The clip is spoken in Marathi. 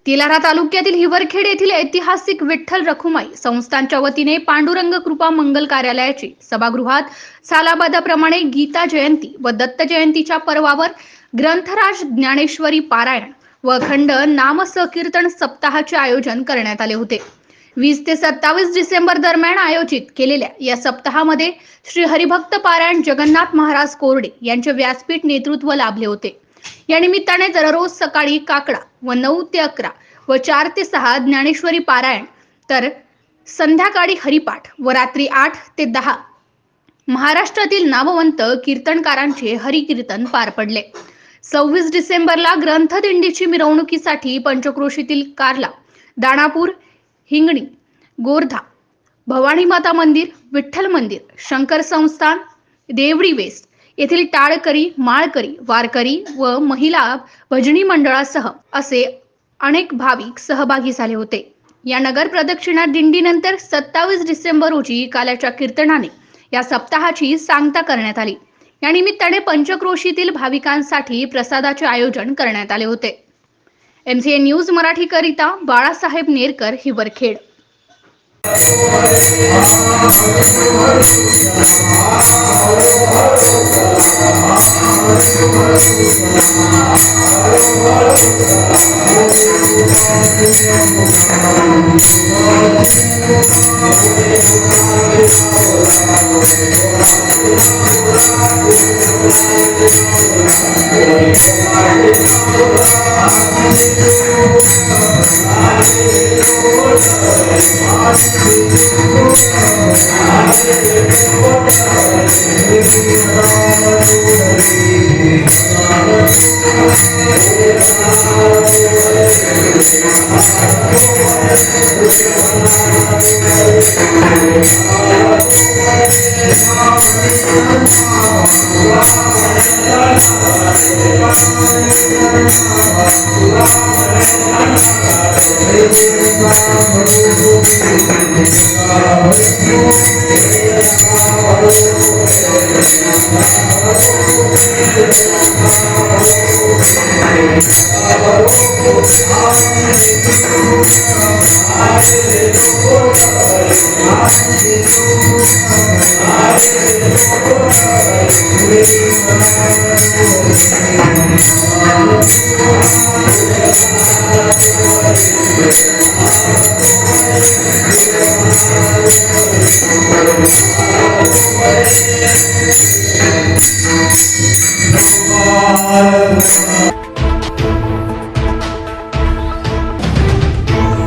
तेलारा तालुक्यातील हिवरखेड येथील ऐतिहासिक विठ्ठल रखुमाई संस्थानच्या वतीने पांडुरंग कृपा मंगल कार्यालयाची सभागृहात सालाबादाप्रमाणे गीता जयंती व दत्त जयंतीच्या पर्वावर ग्रंथराज ज्ञानेश्वरी पारायण व अखंड नाम संकीर्तन सप्ताहाचे आयोजन करण्यात आले होते। 20 ते 27 डिसेंबर दरम्यान आयोजित केलेल्या या सप्ताहामध्ये श्री हरिभक्त पारायण जगन्नाथ महाराज कोरडे यांचे व्यासपीठ नेतृत्व लाभले होते। या निमित्ताने दररोज सकाळी काकडा व 9 ते 11 व 4 ते 6 ज्ञानेश्वरी पारायण तर संध्याकाळी हरिपाठ व रात्री 8 ते 10 महाराष्ट्रातील नामवंत कीर्तनकारांचे हरिकीर्तन पार पडले। 26 डिसेंबरला ग्रंथदिंडीची मिरवणुकीसाठी पंचक्रोशीतील कार्ला, दानापूर, हिंगणी, गोरधा, भवानी माता मंदिर, विठ्ठल मंदिर, शंकर संस्थान, देवडी वेस्ट येथील टाळकरी, माळकरी, वारकरी व महिला भजनी मंडळासह असे अनेक भाविक सहभागी झाले होते। या नगर प्रदक्षिणा दिंडीनंतर 27 डिसेंबर रोजी काल्याच्या कीर्तनाने या सप्ताहाची सांगता करण्यात आली। या निमित्ताने पंचक्रोशीतील भाविकांसाठी प्रसादाचे आयोजन करण्यात आले होते। MCA न्यूज मराठी करिता बाळासाहेब नेरकर, हिवरखेड। Hallelujah.